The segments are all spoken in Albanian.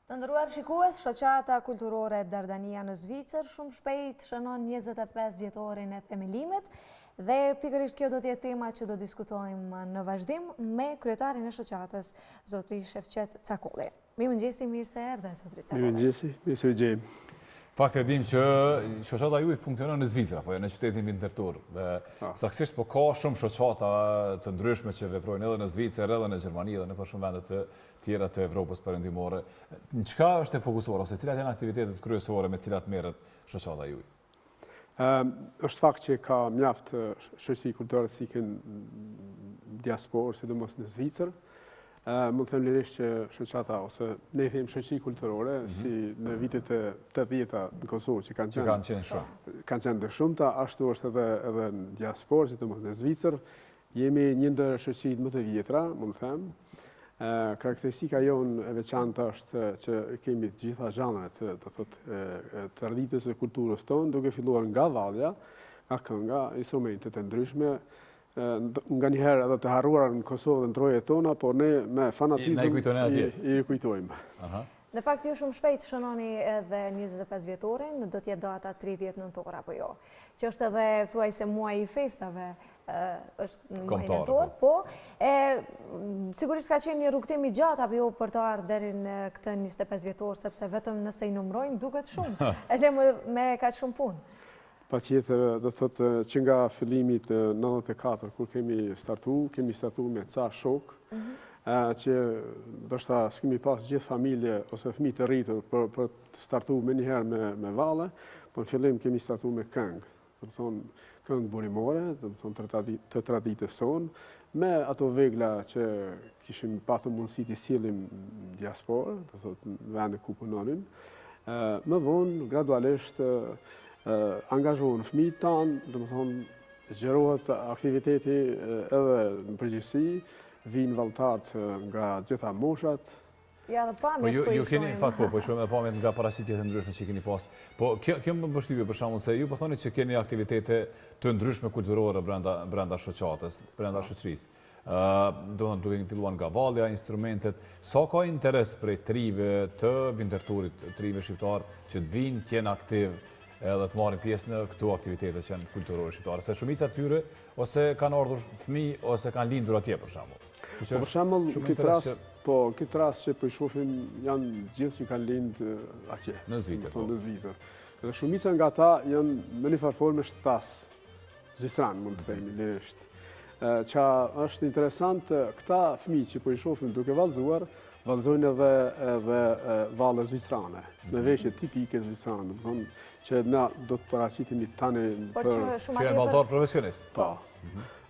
Të nderuar shikues, shoqata kulturore Dardania në Zvicër shumë shpejt shënon 25 vjetorin e themelimit dhe pikërisht kjo do të jetë tema që do diskutojmë në vazhdim me kryetarin e shoqatës, zotri Shefqet Cakolli. Mëngjesi, mirë se erdhe, zotri Cakolli. Mëngjesi, mirë se gjejmë. Fakt e dim që shoqata juaj funksionon në Zvicër, apo në qytetin ndërtor. Saktësisht po ka shumë shoqata të ndryshme që veprojnë edhe në Zvicër, edhe në Gjermani, edhe në shumë vende të tjera të Evropës perëndimore. Në çka është e fokusuar ose cilat janë aktivitetet kryesore me cilat merret shoqata juaj? Është fakt që ka mjaft shoqëri kulturore si kënë diasporë, sidomos në Zvicër. Mund të them lirisht që shoqata ose ne them shoqëri kulturore si në vitet e 80-ta në Kosovë që kanë qenë të shumta, ashtu është edhe në diasporë, sidomos në Zvicër. Jemi një ndër shoqëritë më të vjetra, mund të them. Karakteristika jonë e veçantë është që kemi të gjitha zhanret të traditës e kulturës tonë, duke filluar nga vallja, nga kënga, instrumente të ndryshme, nga njëherë edhe të harruara në Kosovë dhe në trojet tona, por ne me fanatizëm i kujtojmë. Në fakt, ju shumë shpejt shënoni edhe 25 vjetorin, do t'jetë data 30 nëntor, apo jo. Që është edhe, thuaj se muaj i festave, është në muaj nëntor, po. Sigurisht ka qenë një rrugtim i gjatë, apo jo për të ardhur deri në këtë 25 vjetor, sepse vetëm nëse i numrojmë duket shumë. E lëmë me kaq shumë punë. Patjetër, do thotë që nga fillimi të 94, kur kemi startuar me ca shok, që ndoshta s'kemi pas gjithë familje ose fëmijë të rritur për të startuar më njëherë me valle, por në fillim kemi startuar me këngë. Do të thonë këngë burimore, do të thonë të traditës sonë, me ato vegla që kishim patur mundësi të sjellim në diasporë, do thotë në vende ku punonim. Më vonë gradualisht angazhohen fëmijët tanë, do të thonë zgjerohet aktiviteti edhe në përgjithësi, vinë vallëtarët nga gjitha moshat. Ja, dhe pamjet po i shojmë. Po i shojmë pamjet nga paraqitjet e ndryshme që keni pas. Po kjo më mbështypje për shembull se ju po thoni që keni aktivitete të ndryshme kulturore brenda shoqatës, brenda shoqërisë. Do të duke filluar nga vallja, instrumentet, sa ka interes prej trive të vindërturit, trive shqiptar që të vinë të jenë aktiv edhe të marrin pjesë në këto aktivitete që janë kulturore shqiptare. Se shumica tyre ose kanë ardhur fëmijë ose kanë lindur atje për shembull. Për shembull, këtë rast që po i shohim janë gjithë që kanë lindë atje. Në Zvicër. Në Zvicër. Dhe shumica nga ata janë në një farë forme shtas zvicran, mund të themi lirisht. Që është interesant, këta fëmijë që po i shohim duke vallëzuar, vallëzojnë edhe valle zvicrane, me veshje tipike zvicrane, do të thonë që na do të paraqitemi tani që janë vallëtar profesionist. Po.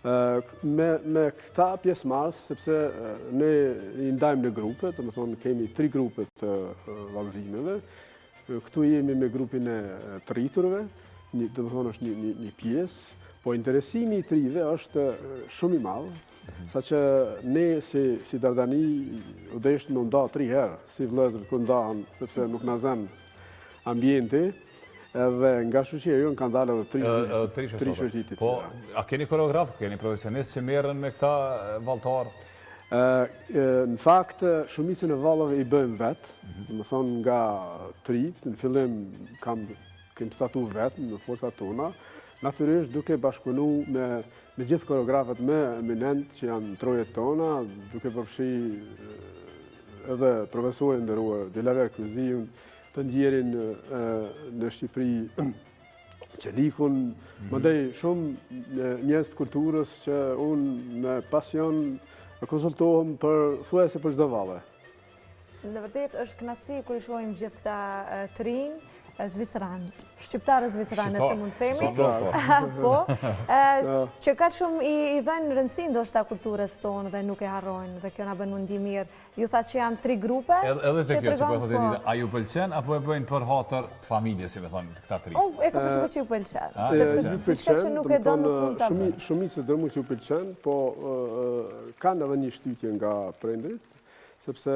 Me këta pjesëmarrës, sepse ne i ndajmë në grupe, do të thonë kemi 3 grupe të vallëzimeve. Këtu jemi me grupin e të rriturve, do të thonë është një pjesë, po interesimi i trive është shumë i madh, saqë ne si Dardani u deshtë në nda 3 herë, si vëllezër ku ndahen, sepse nuk na zën ambienti. Edhe nga shoqëria jonë kanë dalë edhe 3 shoqëri. Po, a keni koreograf, keni profesionistë që merren me këta vallëtar? Në fakt, shumicën e vallave i bëjmë vetë, do të thonë nga trit, në fillim kemi statuar vetë në forcat tona, natyrisht duke bashkëpunu me gjithë koreografët më eminent që janë trojet tona, duke përfshi edhe profesorin nderuar Delaver Kryziun, të ndjerin në Shqipëri Qelikun, mëdej shumë njerëz të kulturës që unë me pasion konsultohem thuajse për çdo valle. Në vërtet është kënaqësi kur i shohim gjithë këta të rinj zvicran, shqiptarë zvicran, nëse mund të themi. Po, që ka shumë i dhënë rëndësi ndoshta kulturës tonë dhe nuk e harrojnë dhe kjo na bën mundi mirë. Ju tha që janë 3 grupe. Edhe te kjo që po thotë, a ju pëlqen apo e bëjnë për hatër të familjes, si më thonë këta 3? E kam përshtypjen që ju pëlqen. Sepse diçka që nuk e don nuk mund ta bëj. Shumica dërmu që ju pëlqen, po kanë edhe një shtytje nga prindrit. Sepse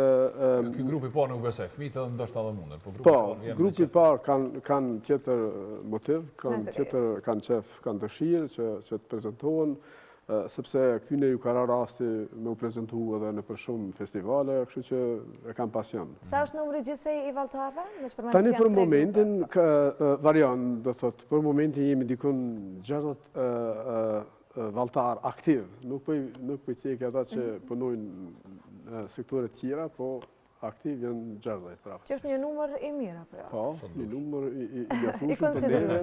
ky grupi i parë nuk besoj, fëmijët edhe ndoshta edhe mundën, po grupi i parë kanë tjetër motiv, kanë qef, kanë dëshirë që të prezantohen, sepse këtyne ju ka rasti me u prezentu edhe në për shumë festivale, kështu që e kam pasion. Sa është numri gjithsej i vallëtarëve? Tani për momentin, varion, do thot, për momentin jemi dikun 60 vallëtar aktiv. Nuk për tjekë ata që punojnë në sektore tjera, po aktiv janë 60 prapë. Që është një numër i mirë, apo jo? Po, një numër i jafushëm të neve,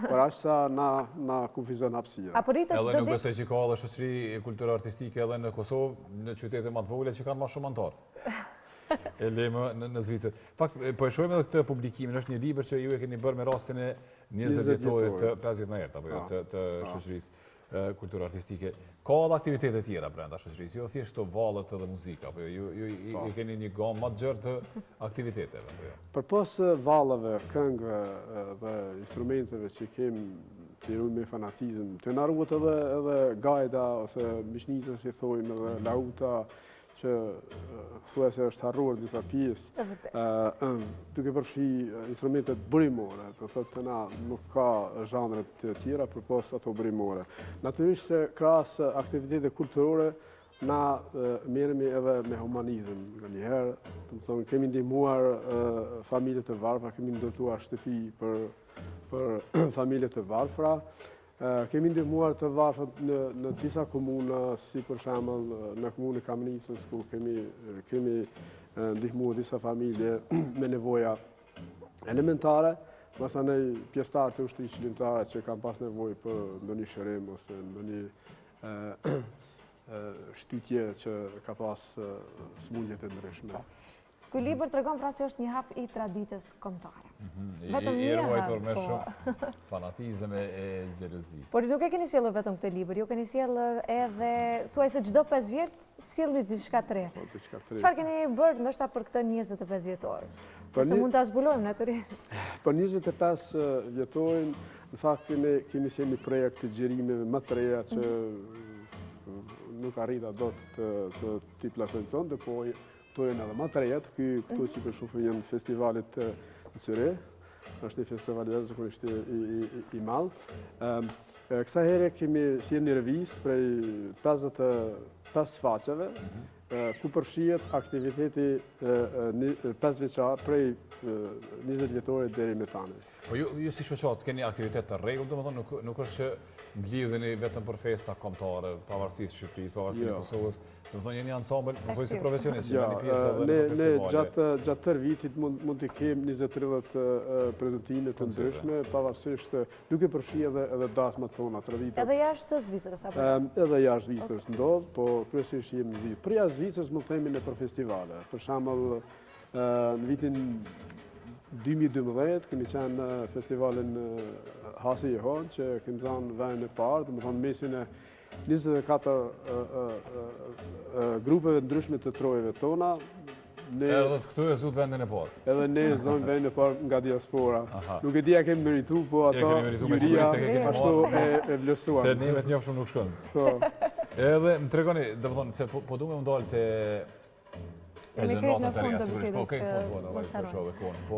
por ashtë sa na kufizon hapësira. Edhe nuk besoj që ka edhe shoqëri kulturë artistike edhe në Kosovë, në qytete më të vogla që kanë më shumë anëtarë. E lejmë në Zvicër. Fakt, po e shohim edhe këtë publikimin, është një libër që ju e keni bërë me rastin e 20 vjetorit të 50 në ertë, apo jo, të shoqërisë kulturë artistike. Ka edhe aktivitete tjera brenda shoqërisë, jo thjesht të valët edhe muzika, apo jo, ju keni një gamë më të gjerë të aktiviteteve, apo jo. Përpos vallave, këngëve dhe instrumenteve që kemi që me fanatizëm, të na ruhet edhe gajda ose mishnita si thojmë edhe lauta që thua se është harruar disa pjesë, duke përfshi instrumentet burimore, do thotë të na nuk ka zhanret të tjera përpos ato burimore. Natyrisht se krahas aktivitete kulturore na merremi edhe me humanizëm nga njëherë, do të thonë kemi ndihmuar familje të varfra, kemi ndërtuar shtëpi për familje të varfra. Kemi ndihmuar të varfët në disa komuna, si për shembull në komunën e Kamënisës, ku kemi ndihmuar disa familje me nevoja elementare, masanej pjesëtarë të ushtrisë qytetare që kanë pas nevojë për ndonjë shërim ose ndonjë shtytje që ka pas smundje të ndryshme. Ky libër tregon pra se është një hap i traditës kombëtare. Vetëm i ruajtur me shumë fanatizëm e xhelozi. Por ju nuk e keni sjellur vetëm këtë libër, ju keni sjellur edhe thuajse çdo 5 vjet sjellni diçka të re. Çfarë keni bërë ndoshta për këtë 25 vjetor? Nëse mund ta zbulojmë natyrisht. Për 25 vjetorin, në fakt kemi si një projekt të gjerimeve më të reja që nuk arrita dot të t'i plafojnë, po këto janë edhe më të reja, këtu që për shufë janë festivalit në Cyre, është një festival zakonisht i madh. Kësa here kemi si një revistë prej 55 faqeve, ku përfshihet aktiviteti 5 vjeçar prej 20 vjetorit deri me tani. Po ju si shoqat keni aktivitet të rregull, domethënë nuk është që mblidheni vetëm për festa kombëtare, pavarësisht Shqipërisë, pavarësisht Kosovës. Domethënë jeni ansambël, më thoj si profesionist, që jeni pjesë edhe në festivale. Ne gjatë tërë vitit mund të kemi 20-30 prezantime të ndryshme, pavarësisht duke përfshi edhe dasmat tona tradita. Edhe jashtë Zvicrës apo? Edhe jashtë Zvicrës ndodh, po kryesisht jemi në Zvicër. Për jashtë Zvicrës mund të themi nëpër festivale. Për shembull, në vitin 2012 kemi qenë në festivalin Hasi Jehon, që kemi zanë vendin e parë, domethënë mesin e 24 grupeve ndryshme të trojeve tona. Edhe këtu e zut vendin e parë. Edhe ne zonë vendin e parë nga diaspora. Nuk e di a kemi meritu, po ato juria ashtu e vlerësuan. Te nimet njofshëm nuk shkojnë. Edhe më tregoni, domethënë se po duam të ndalë te gjeneratat e reja, sigurisht, po okej, po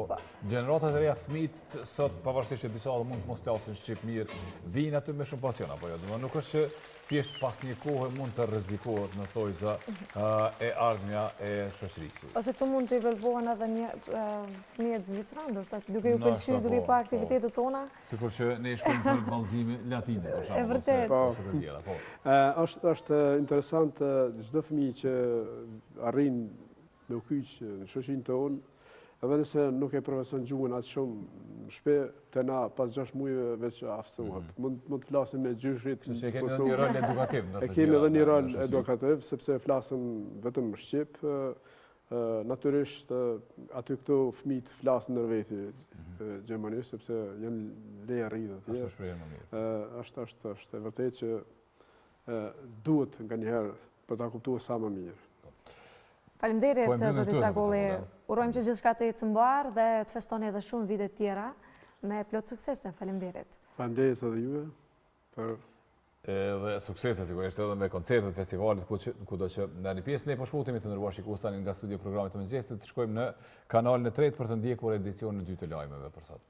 gjeneratat e reja fëmijët sot pavarësisht që disa mund të mos flasin shqip mirë, vinë aty me shumë pasion apo jo, domethënë nuk është që thjesht pas një kohe mund të rrezikohet në thojza e ardhmja e shoqërisë. Ose këtu mund të evolvohen edhe një fëmijë zvicran, ndoshta duke u pëlqyer duke pa aktivitetet tona. Sikur që ne shkojmë për vallëzime latine për shembull. Ose të tjera, po. Është interesant çdo fëmijë që arrin me u kyç në shoqërinë tonë, edhe nëse nuk e profesion gjuhën atë shumë shpejt, të na pas 6 muajve veç aftësohet. Mund të flasim me gjyshrit. Se kemi edhe një rol edukativ. E kemi edhe një rol edukativ, sepse flasim vetëm shqip. Natyrisht, aty këto fëmijët flasin ndër veti gjermanisht, sepse janë leja rritët. Ashtu shprehen më mirë. Është e vërtetë që duhet nganjëherë për ta kuptuar sa më mirë. Faleminderit zoti Cakolli. Urojmë që gjithçka të ecë mbar dhe të festoni edhe shumë vite tjera me plot suksese. Faleminderit. Faleminderit edhe juve për edhe suksese sigurisht edhe me koncertet, festivalet, kudo që ndani pjesë. Ne po shputemi të nderuar shikues tani nga studio programit të Mëngjesit, të shkojmë në kanalin e tretë për të ndjekur edicionin e dytë të lajmeve për sot.